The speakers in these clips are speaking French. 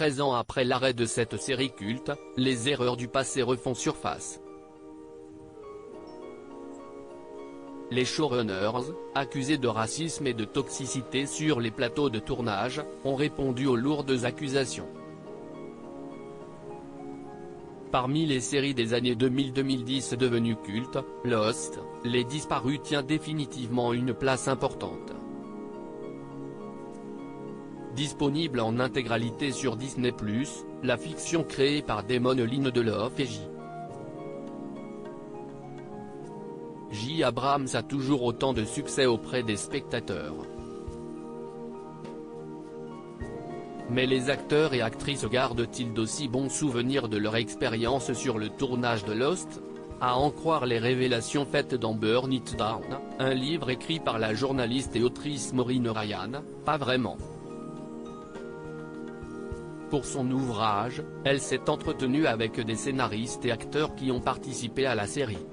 13 ans après l'arrêt de cette série culte, les erreurs du passé refont surface. Les showrunners, accusés de racisme et de toxicité sur les plateaux de tournage, ont répondu aux lourdes accusations. Parmi les séries des années 2000-2010 devenues cultes, Lost, Les Disparus tient définitivement une place importante. Disponible en intégralité sur Disney+, la fiction créée par Damon Lindelof et J. Abrams a toujours autant de succès auprès des spectateurs. Mais les acteurs et actrices gardent-ils d'aussi bons souvenirs de leur expérience sur le tournage de Lost? À en croire les révélations faites dans Burn It Down, un livre écrit par la journaliste et autrice Maureen Ryan, pas vraiment. Pour son ouvrage, elle s'est entretenue avec des scénaristes et acteurs qui ont participé à la série.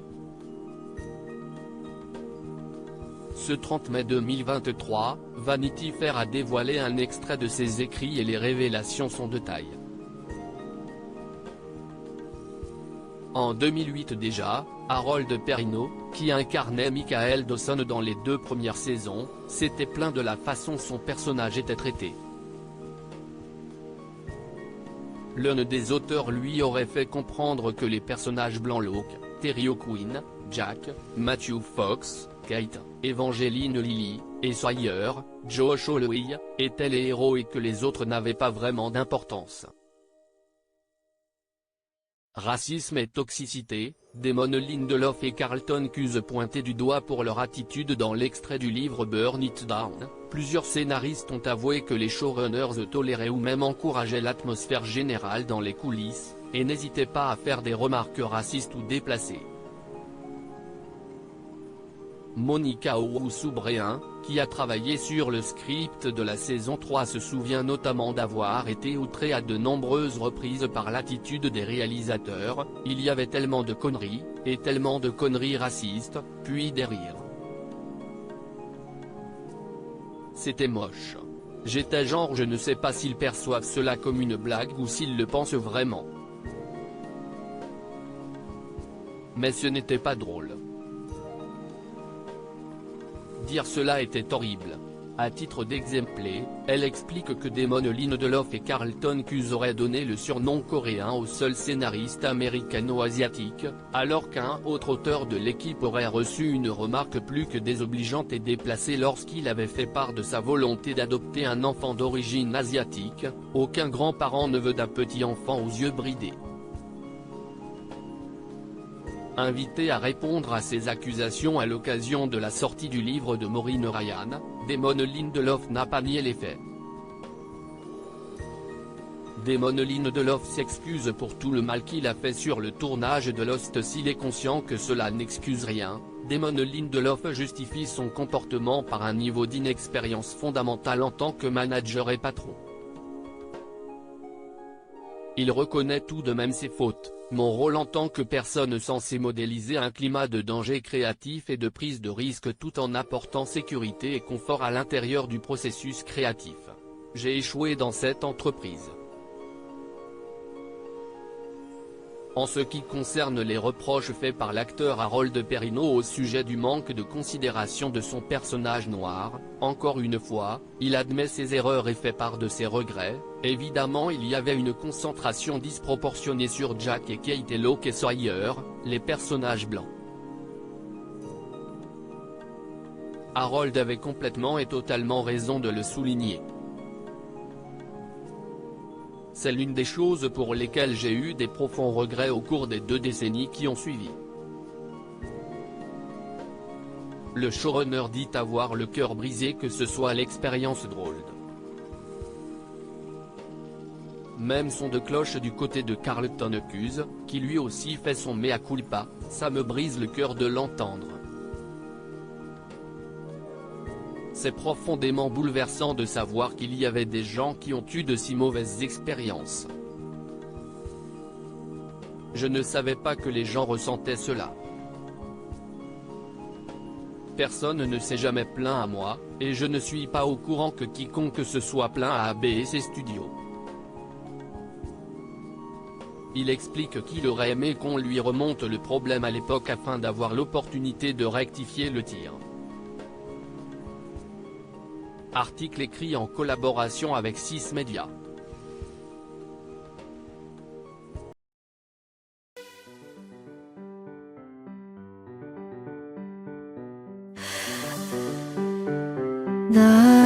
Ce 30 mai 2023, Vanity Fair a dévoilé un extrait de ses écrits et les révélations sont de taille. En 2008 déjà, Harold Perrineau, qui incarnait Michael Dawson dans les 2 premières saisons, s'était plaint de la façon son personnage était traité. L'un des auteurs lui aurait fait comprendre que les personnages blancs Locke, Terry O'Quinn, Jack, Matthew Fox, Kate, Evangeline Lilly, et Sawyer, Josh Holloway, étaient les héros et que les autres n'avaient pas vraiment d'importance. Racisme et toxicité, Damon Lindelof et Carlton Cuse pointés du doigt pour leur attitude dans l'extrait du livre Burn It Down. Plusieurs scénaristes ont avoué que les showrunners toléraient ou même encourageaient l'atmosphère générale dans les coulisses, et n'hésitaient pas à faire des remarques racistes ou déplacées. Monica Owusu-Bryan, qui a travaillé sur le script de la saison 3 se souvient notamment d'avoir été outrée à de nombreuses reprises par l'attitude des réalisateurs, il y avait tellement de conneries, et tellement de conneries racistes, puis des rires. C'était moche. J'étais genre je ne sais pas s'ils perçoivent cela comme une blague ou s'ils le pensent vraiment. Mais ce n'était pas drôle. Dire cela était horrible. À titre d'exemple, elle explique que Damon Lindelof et Carlton Cuse auraient donné le surnom coréen au seul scénariste américano-asiatique, alors qu'un autre auteur de l'équipe aurait reçu une remarque plus que désobligeante et déplacée lorsqu'il avait fait part de sa volonté d'adopter un enfant d'origine asiatique. Aucun grand-parent ne veut d'un petit enfant aux yeux bridés. Invité à répondre à ces accusations à l'occasion de la sortie du livre de Maureen Ryan, Damon Lindelof n'a pas nié les faits. Damon Lindelof s'excuse pour tout le mal qu'il a fait sur le tournage de Lost. S'il est conscient que cela n'excuse rien, Damon Lindelof justifie son comportement par un niveau d'inexpérience fondamentale en tant que manager et patron. Il reconnaît tout de même ses fautes. Mon rôle en tant que personne censée modéliser un climat de danger créatif et de prise de risque tout en apportant sécurité et confort à l'intérieur du processus créatif. J'ai échoué dans cette entreprise. En ce qui concerne les reproches faits par l'acteur Harold Perrineau au sujet du manque de considération de son personnage noir, encore une fois, il admet ses erreurs et fait part de ses regrets. Évidemment il y avait une concentration disproportionnée sur Jack et Kate et Locke et Sawyer, les personnages blancs. Harold avait complètement et totalement raison de le souligner. C'est l'une des choses pour lesquelles j'ai eu des profonds regrets au cours des 2 décennies qui ont suivi. Le showrunner dit avoir le cœur brisé que ce soit l'expérience drôle. Même son de cloche du côté de Carlton Cuse, qui lui aussi fait son mea culpa, ça me brise le cœur de l'entendre. C'est profondément bouleversant de savoir qu'il y avait des gens qui ont eu de si mauvaises expériences. Je ne savais pas que les gens ressentaient cela. Personne ne s'est jamais plaint à moi, et je ne suis pas au courant que quiconque se soit plaint à ABC Studios. Il explique qu'il aurait aimé qu'on lui remonte le problème à l'époque afin d'avoir l'opportunité de rectifier le tir. Article écrit en collaboration avec 6 Médias. 나